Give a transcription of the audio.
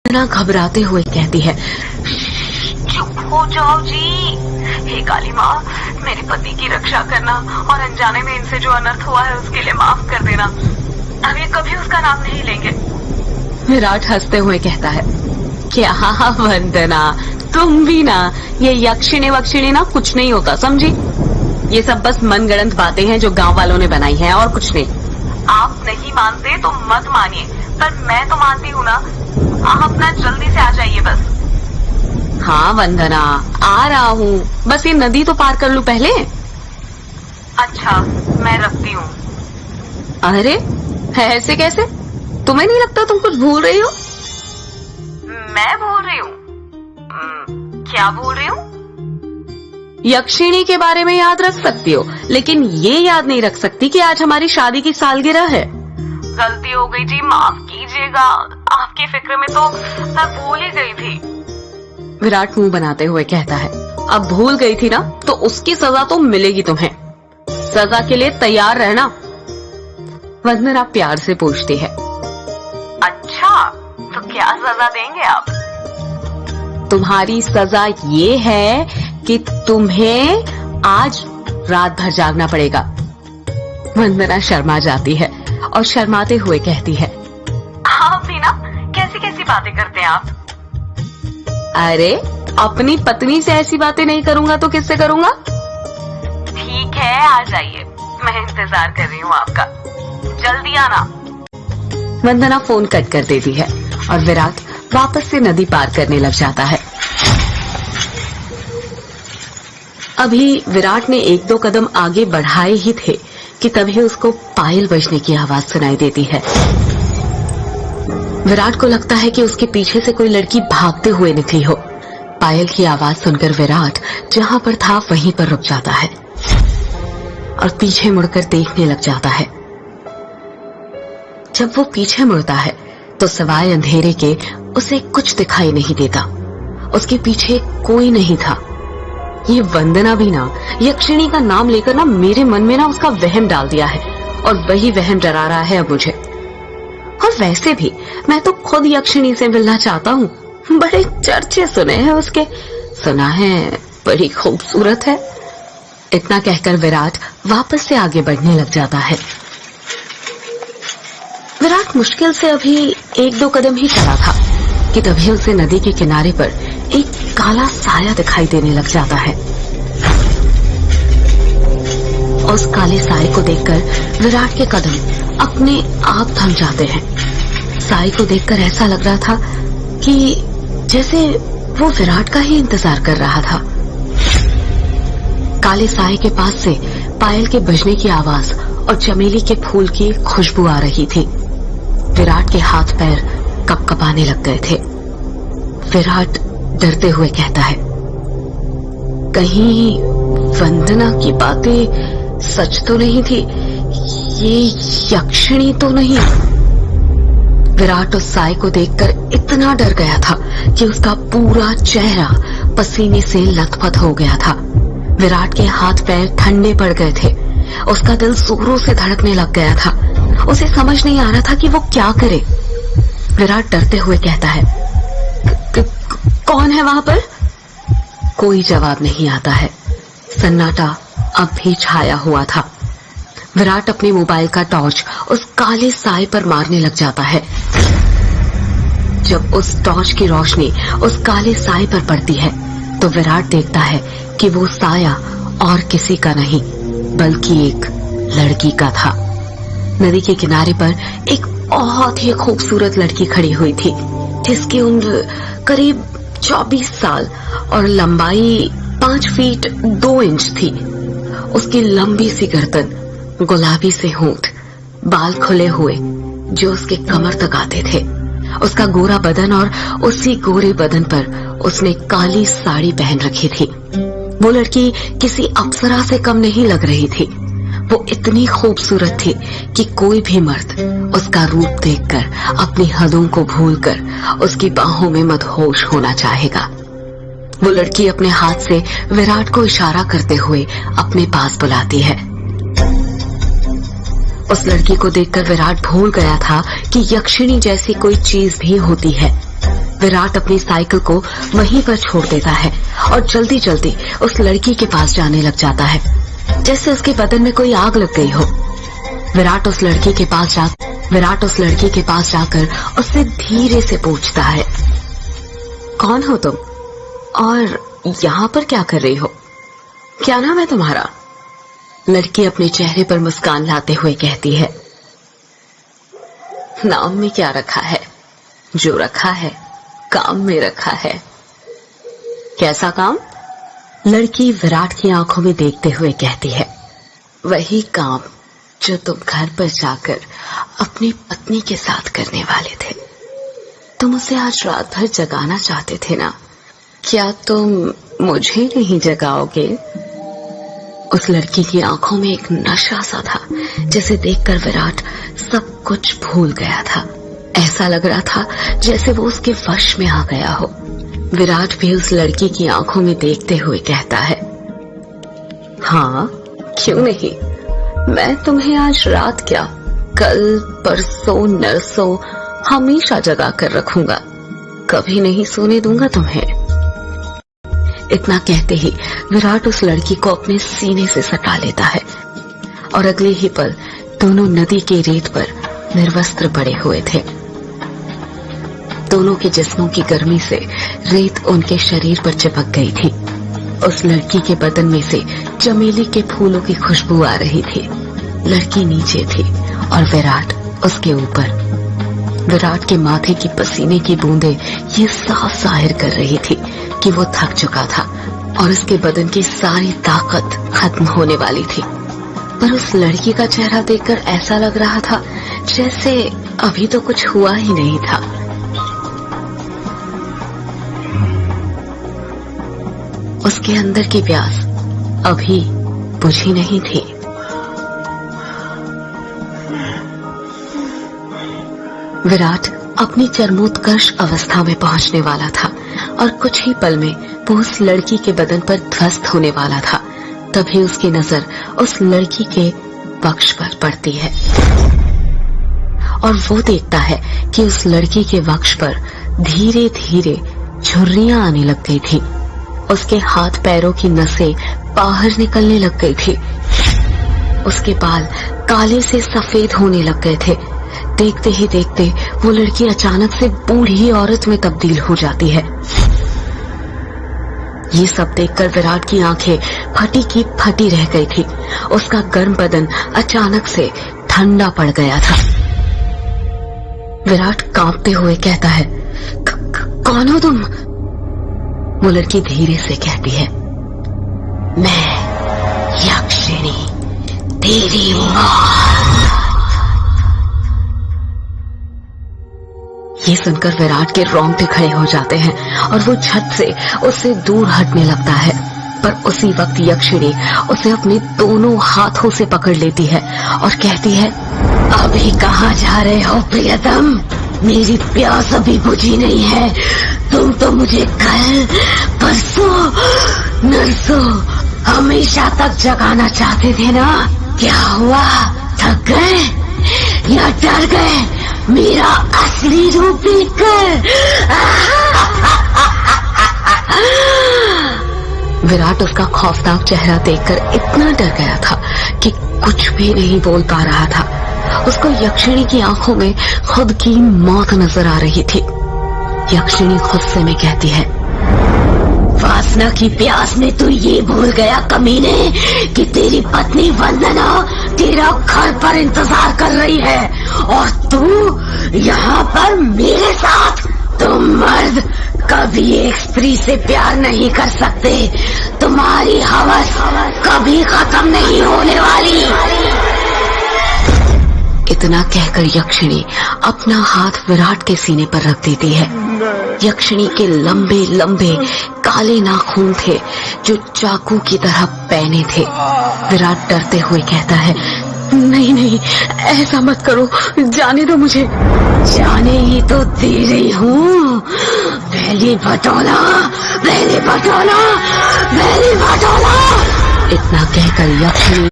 वंदना घबराते हुए कहती है, चुप हो जाओ जी। हे काली माँ, मेरे पति की रक्षा करना और अनजाने में इनसे जो अनर्थ हुआ है उसके लिए माफ कर देना। अब ये कभी उसका नाम नहीं लेंगे। विराट हंसते हुए कहता है, क्या वंदना, तुम भी ना, ये यक्षिणी वक्षिणी ना कुछ नहीं होता, समझी? ये सब बस मनगढ़ंत बातें हैं जो गांव वालों ने बनाई हैं और कुछ नहीं। आप नहीं मानते तो मत मानिए, पर मैं तो मानती हूँ ना। आप अपना जल्दी से आ जाइए बस। हाँ वंदना, आ रहा हूँ, बस ये नदी तो पार कर लूं पहले। अच्छा, मैं रखती हूँ। अरे ऐसे कैसे? तुम्हें नहीं लगता तुम कुछ भूल रही हो? मैं भूल रही हूँ? क्या भूल रही हूँ? यक्षिणी के बारे में याद रख सकती हो, लेकिन ये याद नहीं रख सकती कि आज हमारी शादी की सालगिरह है। गलती हो गई जी, माफ कीजिएगा। आपकी फिक्र में तो मैं भूल ही गई थी। विराट मुंह बनाते हुए कहता है, अब भूल गई थी ना तो उसकी सजा तो मिलेगी तुम्हें। सजा के लिए तैयार रहना। वंदना प्यार से पूछती है, अच्छा, तो क्या सजा देंगे आप? तुम्हारी सजा ये है कि तुम्हें आज रात भर जागना पड़ेगा। वंदना शर्मा जाती है और शर्माते हुए कहती है, आप भी ना कैसी कैसी बातें करते हैं आप। अरे अपनी पत्नी से ऐसी बातें नहीं करूंगा तो किससे करूंगा? ठीक है, आ जाइए, मैं इंतजार कर रही हूँ आपका। जल्दी आना। वंदना फोन कट कर देती है और विराट वापस से नदी पार करने लग जाता है। अभी विराट ने एक दो कदम आगे बढ़ाए ही थे कि तभी उसको पायल बजने की आवाज सुनाई देती है। विराट को लगता है कि उसके पीछे से कोई लड़की भागते हुए निकली हो। पायल की आवाज सुनकर विराट जहां पर था वहीं पर रुक जाता है और पीछे मुड़कर देखने लग जाता है। जब वो पीछे मुड़ता है तो सिवाय अंधेरे के उसे कुछ दिखाई नहीं देता। उसके पीछे कोई नहीं था। ये वंदना भी ना यक्षिणी का नाम लेकर ना मेरे मन में ना उसका वहम डाल दिया है और वही वहम डरा रहा है अब मुझे। और वैसे भी मैं तो खुद यक्षिणी से मिलना चाहता हूँ। बड़े चर्चे सुने हैं उसके, सुना है बड़ी खूबसूरत है। इतना कहकर विराट वापस से आगे बढ़ने लग जाता है। विराट मुश्किल से अभी एक दो कदम ही चला था कि तभी उसे नदी के किनारे पर एक काला साया दिखाई देने लग जाता है। उस काले साए को देखकर विराट के कदम अपने आप थम जाते हैं। साए को देखकर ऐसा लग रहा था कि जैसे वो विराट का ही इंतजार कर रहा था। काले साए के पास से पायल के बजने की आवाज और चमेली के फूल की खुशबू आ रही थी। विराट के हाथ पैर कपकपाने लग गए थे। विराट डरते हुए कहता है, कहीं वंदना की बातें सच तो नहीं थी? ये यक्षिणी तो नहीं? विराट उस साए को देखकर इतना डर गया था कि उसका पूरा चेहरा पसीने से लथपथ हो गया था। विराट के हाथ पैर ठंडे पड़ गए थे। उसका दिल जोरों से धड़कने लग गया था। उसे समझ नहीं आ रहा था कि वो क्या करे। विराट डरते हुए कहता है, कौन है वहां पर? कोई जवाब नहीं आता है। सन्नाटा अब भी छाया हुआ था। विराट अपने मोबाइल का टॉर्च उस काले साए पर मारने लग जाता है। जब उस टॉर्च की रोशनी उस काले साए पर पड़ती है तो विराट देखता है कि वो साया और किसी का नहीं बल्कि एक लड़की का था। नदी के किनारे पर एक बहुत ही खूबसूरत लड़की खड़ी हुई थी जिसकी उम्र करीब 24 साल और लंबाई 5 फीट 2 इंच थी। उसकी लंबी सी गर्दन, गुलाबी से होंठ, बाल खुले हुए जो उसके कमर तक आते थे, उसका गोरा बदन और उसी गोरे बदन पर उसने काली साड़ी पहन रखी थी। वो लड़की किसी अप्सरा से कम नहीं लग रही थी। वो इतनी खूबसूरत थी कि कोई भी मर्द उसका रूप देखकर अपनी हदों को भूलकर उसकी बाहों में मदहोश होना चाहेगा। वो लड़की अपने हाथ से विराट को इशारा करते हुए अपने पास बुलाती है। उस लड़की को देखकर विराट भूल गया था कि यक्षिणी जैसी कोई चीज भी होती है। विराट अपनी साइकिल को वहीं पर छोड़ देता है और जल्दी जल्दी उस लड़की के पास जाने लग जाता है, जैसे उसके बदन में कोई आग लग गई हो। विराट उस लड़की के पास जाकर उससे धीरे से पूछता है, कौन हो तुम और यहाँ पर क्या कर रही हो? क्या नाम है तुम्हारा? लड़की अपने चेहरे पर मुस्कान लाते हुए कहती है, नाम में क्या रखा है, जो रखा है काम में रखा है। कैसा काम? लड़की विराट की आंखों में देखते हुए कहती है, वही काम जो तुम घर पर जाकर अपनी पत्नी के साथ करने वाले थे। तुम उसे आज रात भर जगाना चाहते थे ना, क्या तुम मुझे नहीं जगाओगे? उस लड़की की आंखों में एक नशा सा था, जिसे देखकर विराट सब कुछ भूल गया था। ऐसा लग रहा था जैसे वो उसके वश में आ गया हो। विराट भी उस लड़की की आंखों में देखते हुए कहता है, हाँ क्यों नहीं, मैं तुम्हें आज रात क्या, कल परसों नरसों हमेशा जगा कर रखूंगा, कभी नहीं सोने दूंगा तुम्हें। इतना कहते ही विराट उस लड़की को अपने सीने से सटा लेता है और अगले ही पल दोनों नदी के रेत पर निर्वस्त्र पड़े हुए थे। दोनों के जिस्मों की गर्मी से रेत उनके शरीर पर चिपक गई थी। उस लड़की के बदन में से चमेली के फूलों की खुशबू आ रही थी। लड़की नीचे थी और विराट उसके ऊपर। विराट के माथे की पसीने की बूंदें ये साफ जाहिर कर रही थी कि वो थक चुका था और उसके बदन की सारी ताकत खत्म होने वाली थी। पर उस लड़की का चेहरा देखकर ऐसा लग रहा था जैसे अभी तो कुछ हुआ ही नहीं था। उसके अंदर की प्यास अभी बुझी नहीं थी। विराट अपनी चरमोत्कर्ष अवस्था में पहुंचने वाला था और कुछ ही पल में वो उस लड़की के बदन पर ध्वस्त होने वाला था। तभी उसकी नजर उस लड़की के वक्ष पर पड़ती है और वो देखता है कि उस लड़की के वक्ष पर धीरे धीरे झुर्रियां आने लग गई थी। उसके हाथ पैरों की नसें बाहर निकलने लग गई थी। उसके बाल काले से सफेद होने लग गए थे। देखते ही देखते वो लड़की अचानक से बूढ़ी औरत में तब्दील हो जाती है। ये सब देखकर विराट की आंखें फटी की फटी रह गई थी। उसका गर्म बदन अचानक से ठंडा पड़ गया था। विराट कांपते हुए कहता है, कौन हो तुम? वो लड़की धीरे से कहती है, मैं यक्षिणी, तेरी मां। ये सुनकर विराट के रोंगटे खड़े हो जाते हैं और वो झट से उससे दूर हटने लगता है। पर उसी वक्त यक्षिणी उसे अपने दोनों हाथों से पकड़ लेती है और कहती है, अभी कहाँ जा रहे हो प्रियतम? मेरी प्यास अभी बुझी नहीं है। तुम तो मुझे कल परसों नरसों हमेशा तक जगाना चाहते थे ना? क्या हुआ, थक गए या डर गए मेरा असली रूप देखकर? विराट उसका खौफनाक चेहरा देखकर इतना डर गया था कि कुछ भी नहीं बोल पा रहा था। उसको यक्षिणी की आंखों में खुद की मौत नजर आ रही थी। यक्षिणी गुस्से में कहती है, वासना की प्यास में तू ये भूल गया कमीने कि तेरी पत्नी वंदना तेरा घर पर इंतजार कर रही है और तू यहाँ पर मेरे साथ। तुम मर्द कभी एक स्त्री से प्यार नहीं कर सकते। तुम्हारी हवस कभी खत्म नहीं होने वाली। इतना कहकर यक्षिणी अपना हाथ विराट के सीने पर रख देती है। यक्षिणी के लंबे लंबे काले नाखून थे जो चाकू की तरह पैने थे। विराट डरते हुए कहता है, नहीं नहीं, ऐसा मत करो, जाने दो मुझे। जाने ही तो दे रही हूँ। पहले बटोला, पहले बटोला, पहले बटोला। इतना कहकर यक्षिणी